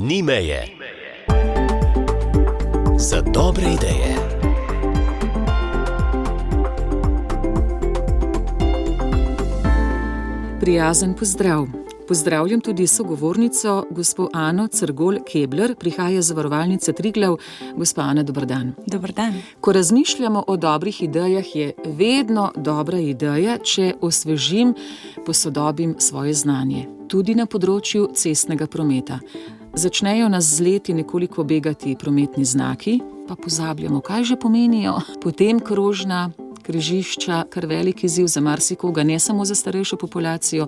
Ni meje. Za dobre ideje. Prijazen pozdrav. Pozdravljam tudi sogovornico, gospo Ano Crgol-Kebler, prihaja iz Zavarovalnice Triglav. Gospa Ana, dober dan. Dober dan. Ko razmišljamo o dobrih idejah, je vedno dobra ideja, če osvežim, posodobim svoje znanje. Tudi na področju cestnega prometa. Začnejo nas z leti nekoliko begati prometni znaki, pa pozabljamo, kaj že pomenijo. Potem krožna križišča, kar velik izziv za marsikoga, ne samo za starejšo populacijo.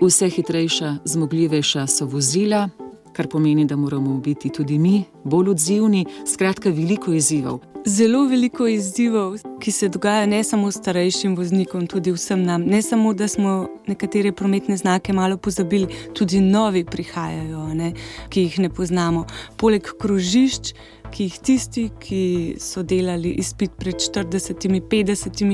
Vse hitrejša, zmogljivejša so vozila, kar pomeni, da moramo biti tudi mi bolj odzivni. Skratka, veliko izzivov. Zelo veliko izzivov, ki se dogajajo ne samo starejšim voznikom, tudi vsem nam. Ne samo, da smo nekatere prometne znake malo pozabili, tudi novi prihajajo, ki jih ne poznamo. Poleg krožišč, ki jih tisti, ki so delali izpit pred 40, 50,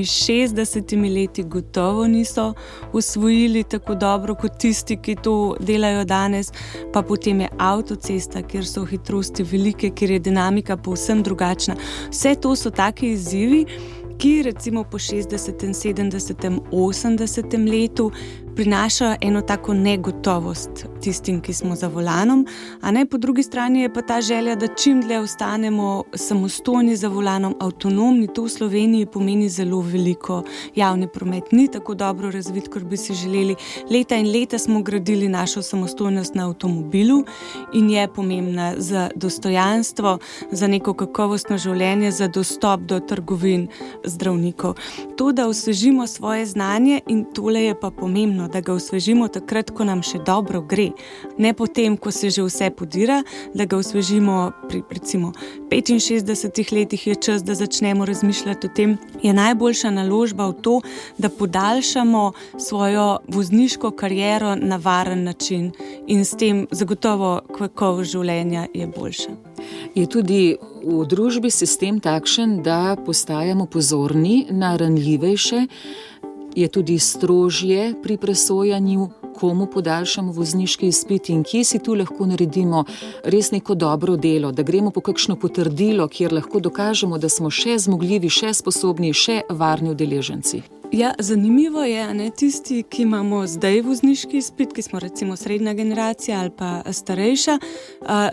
60 leti, gotovo niso usvojili tako dobro kot tisti, ki to delajo danes. Pa potem je avtocesta, kjer so hitrosti velike, kjer je dinamika povsem drugačna. Vse to so taki izzivi, ki recimo po 60, 70, 80 letu prinašajo eno tako negotovost tistim, ki smo za volanom, a ne po drugi strani je pa ta želja, da čim dlje ostanemo samostojni za volanom, avtonomni. To v Sloveniji pomeni zelo veliko. Javni promet ni tako dobro razvit, kot bi si želeli. Leta in leta smo gradili našo samostojnost na avtomobilu in je pomembna za dostojanstvo, za neko kakovostno življenje, za dostop do trgovin, zdravnikov. To, da osvežimo svoje znanje, in tole je pa pomembno, da ga osvežimo takrat, ko nam še dobro gre. Ne potem, ko se že vse podira, da ga osvežimo pri recimo 65 letih je čas, da začnemo razmišljati o tem. Je najboljša naložba v to, da podaljšamo svojo vozniško kariero na varen način in s tem zagotovo kakovost življenja je boljša. Je tudi v družbi sistem takšen, da postajamo pozorni na ranljivejše, je tudi strožje pri presojanju, komu podaljšamo vozniški izpit in kje si tu lahko naredimo res neko dobro delo, da gremo po kakšno potrdilo, kjer lahko dokažemo, da smo še zmogljivi, še sposobni, še varni udeleženci. Ja, zanimivo je, tisti, ki imamo zdaj vozniški izpit, ki smo recimo srednja generacija ali pa starejša,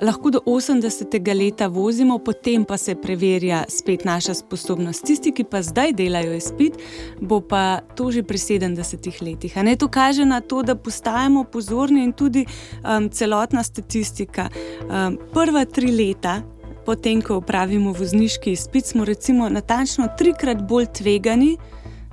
lahko do 80. leta vozimo, potem pa se preverja spet naša sposobnost. Tisti, ki pa zdaj delajo izpit, bo pa to že pri 70 letih. To kaže na to, da postajamo pozorni in tudi celotna statistika. Prva 3 leta, potem ko opravimo vozniški izpit, smo recimo natančno 3-krat bolj tvegani,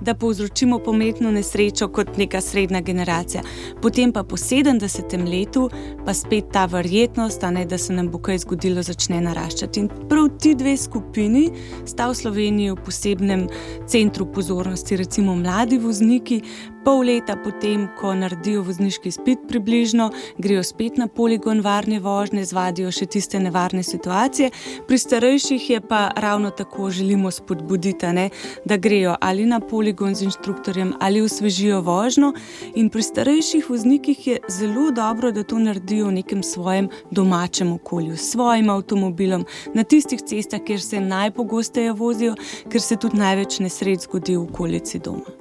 da povzročimo prometno nesrečo kot neka srednja generacija. Potem pa po 70. letu pa spet ta verjetnost, da se nam bo kaj zgodilo, začne naraščati. In prav ti dve skupini sta v Sloveniji v posebnem centru pozornosti, recimo mladi vozniki. Pol leta potem, ko naredijo vozniški izpit približno, grejo spet na poligon varne vožnje, zvadijo še tiste nevarne situacije. Pri starejših je pa ravno tako, želimo spodbuditi, da grejo ali na poligon z inštruktorjem ali osvežijo vožnjo. In pri starejših voznikih je zelo dobro, da to naredijo v nekem svojem domačem okolju, s svojim avtomobilom, na tistih cestah, kjer se najpogosteje vozijo, ker se tudi največ nesreč zgodi v okolici doma.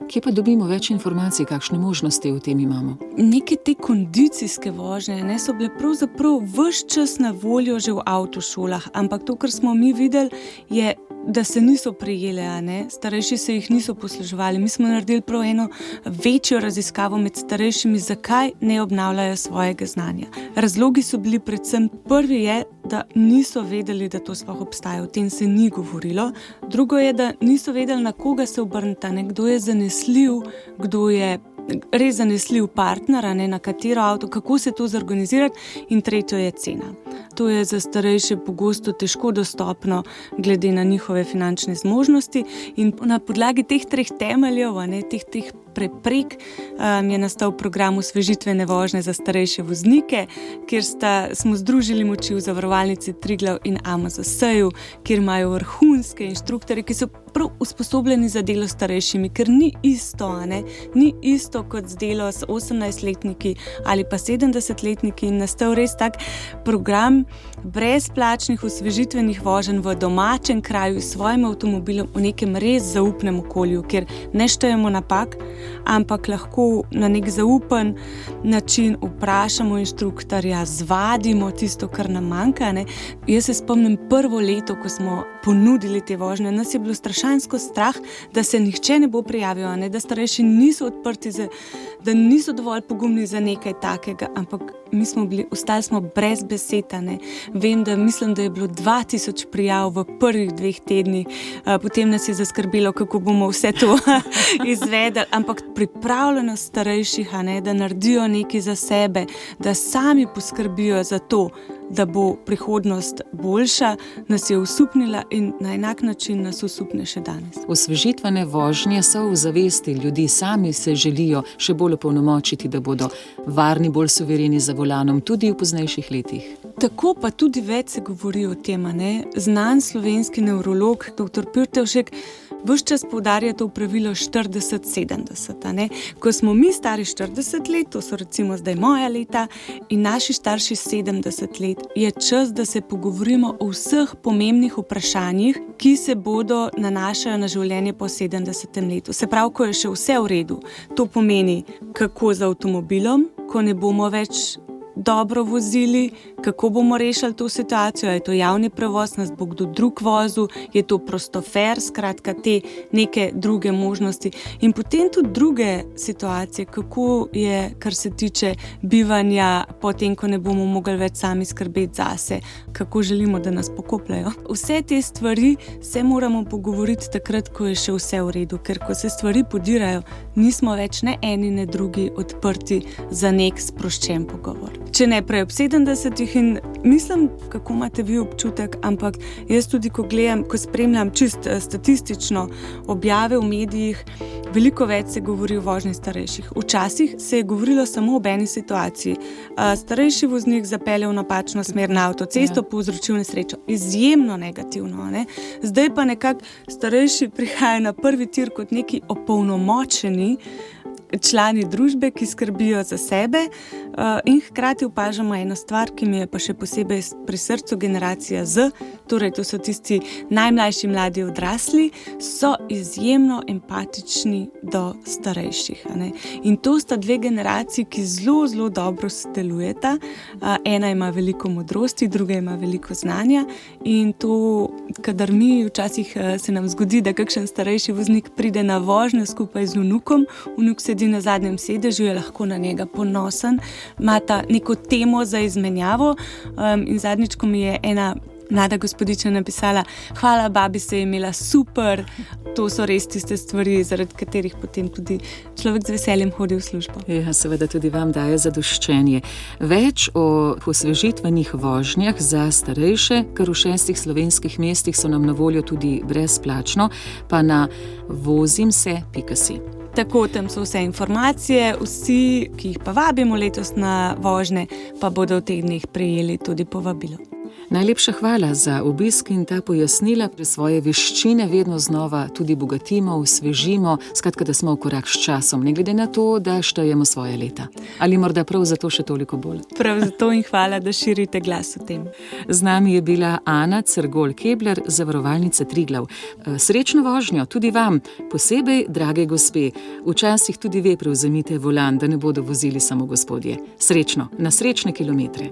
Kje pa dobimo več informacij, kakšne možnosti v tem imamo? Neke te kondicijske vožnje so bile pravzaprav ves čas na voljo že v avtošolah, ampak to, kar smo mi videli, je, da se niso prijele, starejši se jih niso posluževali. Mi smo naredili prav eno večjo raziskavo med starejšimi, zakaj ne obnavljajo svojega znanja. Razlogi so bili predvsem, prvi je, da niso vedeli, da to sploh obstaja, o tem se ni govorilo. Drugo je, da niso vedeli, na koga se obrniti, kdo je zanesljiv, kdo je res zanesljiv partner, na katero avto, kako se to zorganizirati. In tretjo je cena. To je za starejše pogosto težko dostopno glede na njihove finančne zmožnosti in na podlagi teh 3 temeljev, teh preprek je nastal program osvežitvene vožnje za starejše voznike, kjer smo združili moči v Zavarovalnici Triglav in AMZS-ju, kjer imajo vrhunske inštruktorje, ki so prav usposobljeni za delo s starejšimi, ker ni isto, ni isto kot z delo s 18-letniki ali pa 70-letniki, in nastal res tak program brezplačnih osvežitvenih voženj v domačem kraju s svojim avtomobilom v nekem res zaupnem okolju, kjer ne štejemo napak, ampak lahko na nek zaupen način vprašamo inštruktorja, zvadimo tisto, kar nam manjka. Jaz se spomnim prvo leto, ko smo ponudili te vožnje, nas je bilo strašansko strah, da se nihče ne bo prijavil, da starejši niso odprti, da niso dovolj pogumni za nekaj takega, ampak ostali smo brez besed. Mislim, da je bilo 2000 prijav v prvih 2 tednih, potem nas je zaskrbelo, kako bomo vse to izvedeli, ampak pripravljenost starejših, da naredijo nekaj za sebe, da sami poskrbijo za to, da bo prihodnost boljša, nas je osupnila in na enak način nas osupne še danes. Osvežitvene vožnje so v zavesti ljudi, sami se želijo še bolj opolnomočiti, da bodo varni, bolj suvereni za volanom, tudi v poznejših letih. Tako pa tudi več se govori o tem. Znan slovenski nevrolog dr. Pirtevšek ves čas poudarja to pravilo 40-70. Ko smo mi stari 40 let, to so recimo zdaj moja leta, in naši starši 70 let, je čas, da se pogovorimo o vseh pomembnih vprašanjih, ki se bodo nanašajo na življenje po 70. letu. Se pravi, ko je še vse v redu. To pomeni, kako z avtomobilom, ko ne bomo več dobro vozili, kako bomo rešili to situacijo, je to javni prevoz, nas bo kdo drug vozil, je to prostofer, skratka te neke druge možnosti. In potem tudi druge situacije, kako je, kar se tiče bivanja, potem, ko ne bomo mogli več sami skrbeti zase, kako želimo, da nas pokopljajo. Vse te stvari se moramo pogovoriti takrat, ko je še vse v redu, ker ko se stvari podirajo, nismo več ne eni, ne drugi odprti za nek sproščen pogovor. Če ne prej ob 70-ih, in mislim, kako imate vi občutek, ampak jaz tudi, ko gledam, ko spremljam čist statistično objave v medijih, veliko več se govori o vožnji starejših. Včasih se je govorilo samo ob eni situaciji. Starejši voznik zapeljal v napačno smer na avtocesto, povzročil nesrečo. Izjemno negativno. Zdaj pa nekako starejši prihajajo na prvi tir kot neki opolnomočeni člani družbe, ki skrbijo za sebe, in hkrati opažamo eno stvar, ki mi je pa še posebej pri srcu, generacija Z, torej to so tisti najmlajši mladi odrasli, so izjemno empatični do starejših. In to sta 2 generaciji, ki zelo, zelo dobro sodelujeta. Ena ima veliko modrosti, druga ima veliko znanja, in to, kadar mi včasih se nam zgodi, da kakšen starejši voznik pride na vožnjo skupaj z vnukom, vnuk sedi na zadnjem sedežu, je lahko na njega ponosen, imata neko temo za izmenjavo, in zadnjič, ko mi je ena mlada gospodična napisala: "Hvala, babi, se je imela super." To so res tiste stvari, zaradi katerih potem tudi človek z veseljem hodi v službo. Ja, seveda tudi vam daje zadoščenje. Več o osvežitvenih vožnjah za starejše, kar v 6 slovenskih mestih so nam na voljo tudi brezplačno, pa na vozimse.si. Tako, tam so vse informacije, vsi, ki jih pa vabimo letos na vožnje, pa bodo v teh dneh prejeli tudi povabilo. Najlepša hvala za obisk in ta pojasnila. Pri svoje veščine vedno znova tudi bogatimo, osvežimo, skratka, da smo v korak s časom, ne glede na to, da štejemo svoje leta. Ali morda prav zato še toliko bolj. Prav zato in hvala, da širite glas o tem. Z nami je bila Ana Cergol-Kebler, Zavarovalnica Triglav. Srečno vožnjo tudi vam, posebej, drage gospe. Včasih tudi ve prevzemite volan, da ne bodo vozili samo gospodje. Srečno, na srečne kilometre.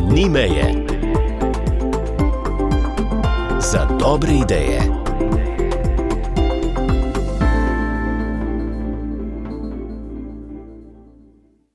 Ni meje. Za dobre ideje.